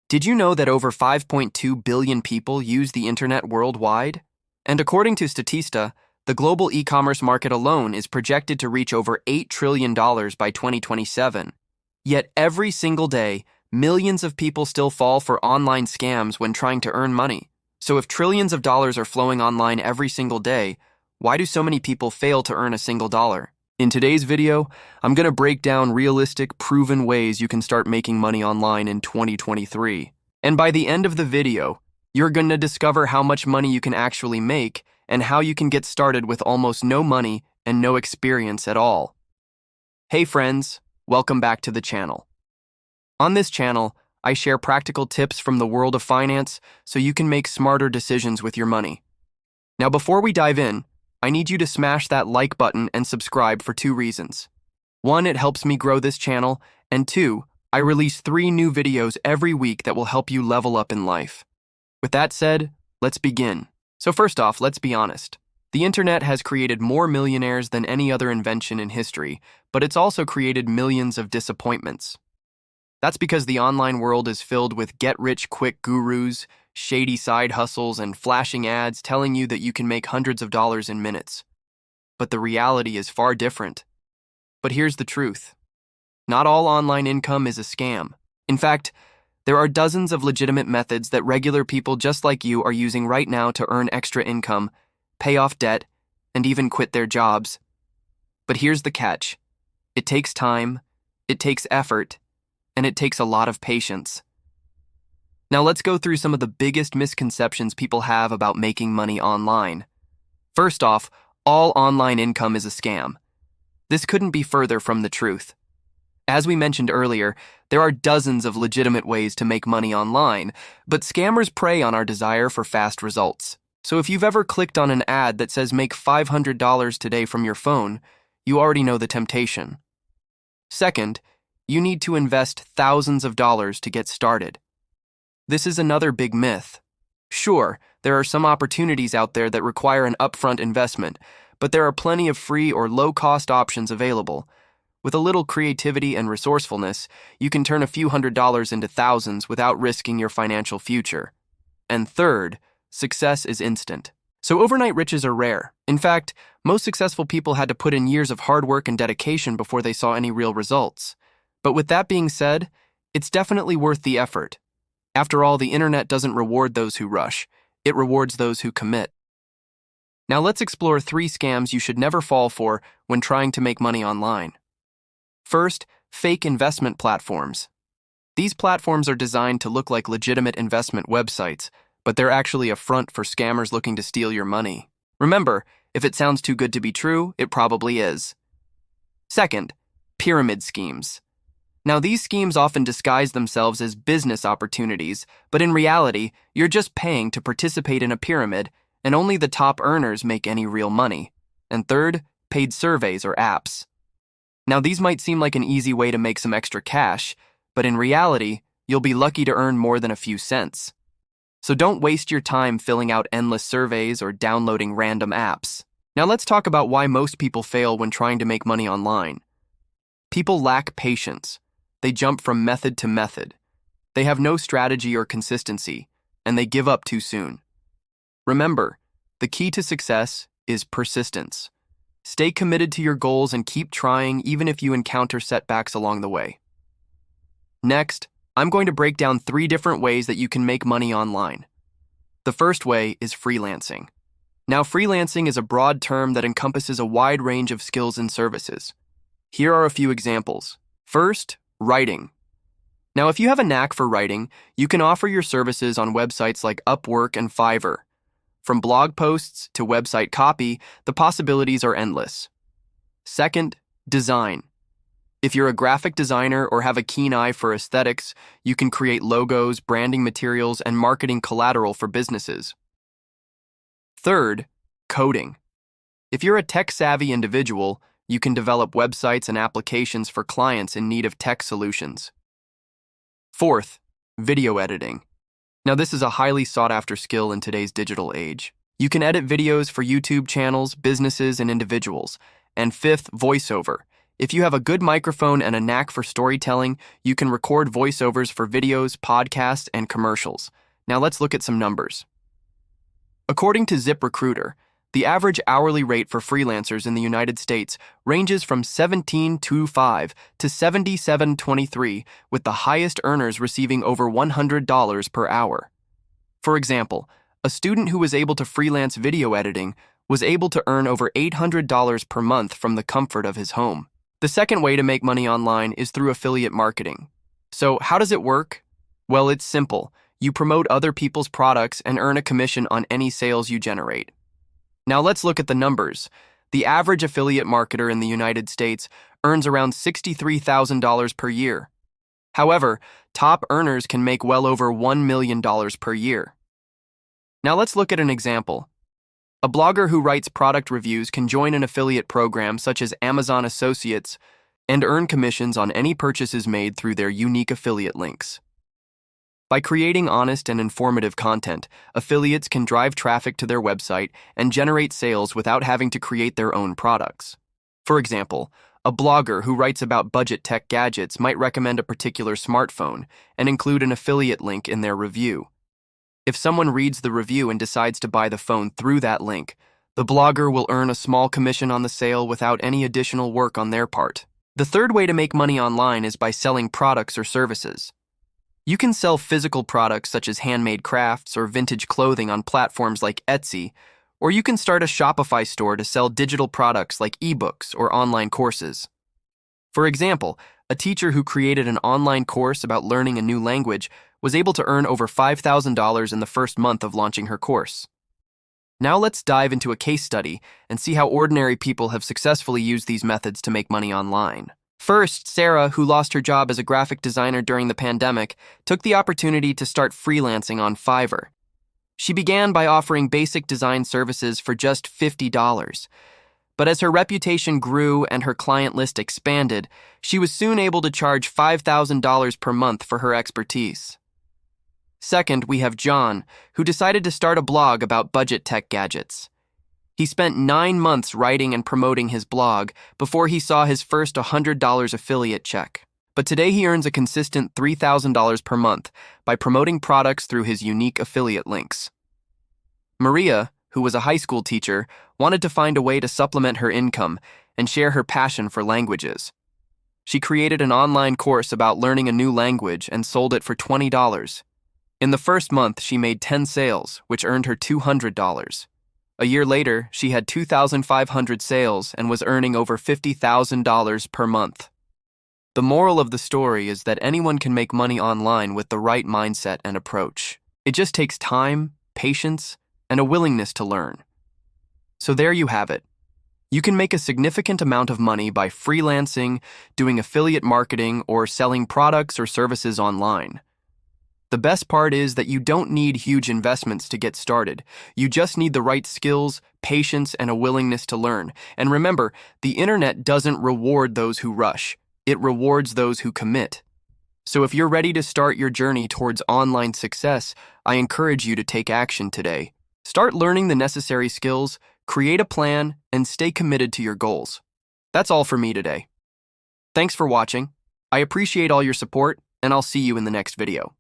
Did you know that over 5.2 billion people use the internet worldwide? And according to Statista, the global e-commerce market alone is projected to reach over $8 trillion by 2027. Yet every single day, millions of people still fall for online scams when trying to earn money. So if trillions of dollars are flowing online every single day, why do so many people fail to earn a single dollar? In today's video, I'm going to break down realistic, proven ways you can start making money online in 2023. And by the end of the video, you're going to discover how much money you can actually make and how you can get started with almost no money and no experience at all. Hey friends, welcome back to the channel. On this channel, I share practical tips from the world of finance so you can make smarter decisions with your money. Now before we dive in, I need you to smash that like button and subscribe for 2 reasons. 1, it helps me grow this channel, and 2, I release 3 new videos every week that will help you level up in life. With that said, let's begin. So first off, let's be honest. The internet has created more millionaires than any other invention in history, but it's also created millions of disappointments. That's because the online world is filled with get-rich-quick gurus, shady side hustles, and flashing ads telling you that you can make hundreds of dollars in minutes. But the reality is far different. But here's the truth. Not all online income is a scam. In fact, there are dozens of legitimate methods that regular people just like you are using right now to earn extra income, pay off debt, and even quit their jobs. But here's the catch. It takes time, it takes effort, and it takes a lot of patience. Now let's go through some of the biggest misconceptions people have about making money online. First off, all online income is a scam. This couldn't be further from the truth. As we mentioned earlier, there are dozens of legitimate ways to make money online, but scammers prey on our desire for fast results. So if you've ever clicked on an ad that says make $500 today from your phone, you already know the temptation. Second, you need to invest thousands of dollars to get started. This is another big myth. Sure, there are some opportunities out there that require an upfront investment, but there are plenty of free or low-cost options available. With a little creativity and resourcefulness, you can turn a few $100s into thousands without risking your financial future. And third, success is instant. So overnight riches are rare. In fact, most successful people had to put in years of hard work and dedication before they saw any real results. But with that being said, it's definitely worth the effort. After all, the internet doesn't reward those who rush. It rewards those who commit. Now let's explore 3 scams you should never fall for when trying to make money online. First, fake investment platforms. These platforms are designed to look like legitimate investment websites, but they're actually a front for scammers looking to steal your money. Remember, if it sounds too good to be true, it probably is. Second, pyramid schemes. Now, these schemes often disguise themselves as business opportunities, but in reality, you're just paying to participate in a pyramid, and only the top earners make any real money. And third, paid surveys or apps. Now, these might seem like an easy way to make some extra cash, but in reality, you'll be lucky to earn more than a few cents. So don't waste your time filling out endless surveys or downloading random apps. Now let's talk about why most people fail when trying to make money online. People lack patience. They jump from method to method. They have no strategy or consistency, and they give up too soon. Remember, the key to success is persistence. Stay committed to your goals and keep trying even if you encounter setbacks along the way. Next, I'm going to break down 3 different ways that you can make money online. The first way is freelancing. Now, freelancing is a broad term that encompasses a wide range of skills and services. Here are a few examples. First, writing. Now, if you have a knack for writing, you can offer your services on websites like Upwork and Fiverr. From blog posts to website copy, the possibilities are endless. Second, design. If you're a graphic designer or have a keen eye for aesthetics, you can create logos, branding materials, and marketing collateral for businesses. Third, coding. If you're a tech-savvy individual, you can develop websites and applications for clients in need of tech solutions. Fourth, video editing. Now, this is a highly sought-after skill in today's digital age. You can edit videos for YouTube channels, businesses, and individuals. And fifth, voiceover. If you have a good microphone and a knack for storytelling, you can record voiceovers for videos, podcasts, and commercials. Now let's look at some numbers. According to ZipRecruiter, the average hourly rate for freelancers in the United States ranges from $17.25 to $77.23, with the highest earners receiving over $100 per hour. For example, a student who was able to freelance video editing was able to earn over $800 per month from the comfort of his home. The second way to make money online is through affiliate marketing. So, how does it work? Well, it's simple. You promote other people's products and earn a commission on any sales you generate. Now let's look at the numbers. The average affiliate marketer in the United States earns around $63,000 per year. However, top earners can make well over $1 million per year. Now let's look at an example. A blogger who writes product reviews can join an affiliate program such as Amazon Associates and earn commissions on any purchases made through their unique affiliate links. By creating honest and informative content, affiliates can drive traffic to their website and generate sales without having to create their own products. For example, a blogger who writes about budget tech gadgets might recommend a particular smartphone and include an affiliate link in their review. If someone reads the review and decides to buy the phone through that link, the blogger will earn a small commission on the sale without any additional work on their part. The third way to make money online is by selling products or services. You can sell physical products such as handmade crafts or vintage clothing on platforms like Etsy, or you can start a Shopify store to sell digital products like ebooks or online courses. For example, a teacher who created an online course about learning a new language was able to earn over $5,000 in the first month of launching her course. Now let's dive into a case study and see how ordinary people have successfully used these methods to make money online. First, Sarah, who lost her job as a graphic designer during the pandemic, took the opportunity to start freelancing on Fiverr. She began by offering basic design services for just $50. But as her reputation grew and her client list expanded, she was soon able to charge $5,000 per month for her expertise. Second, we have John, who decided to start a blog about budget tech gadgets. He spent 9 months writing and promoting his blog before he saw his first $100 affiliate check. But today he earns a consistent $3,000 per month by promoting products through his unique affiliate links. Maria, who was a high school teacher, wanted to find a way to supplement her income and share her passion for languages. She created an online course about learning a new language and sold it for $20. In the first month, she made 10 sales, which earned her $200. A year later, she had 2,500 sales and was earning over $50,000 per month. The moral of the story is that anyone can make money online with the right mindset and approach. It just takes time, patience, and a willingness to learn. So there you have it. You can make a significant amount of money by freelancing, doing affiliate marketing, or selling products or services online. The best part is that you don't need huge investments to get started. You just need the right skills, patience, and a willingness to learn. And remember, the internet doesn't reward those who rush. It rewards those who commit. So if you're ready to start your journey towards online success, I encourage you to take action today. Start learning the necessary skills, create a plan, and stay committed to your goals. That's all for me today. Thanks for watching. I appreciate all your support, and I'll see you in the next video.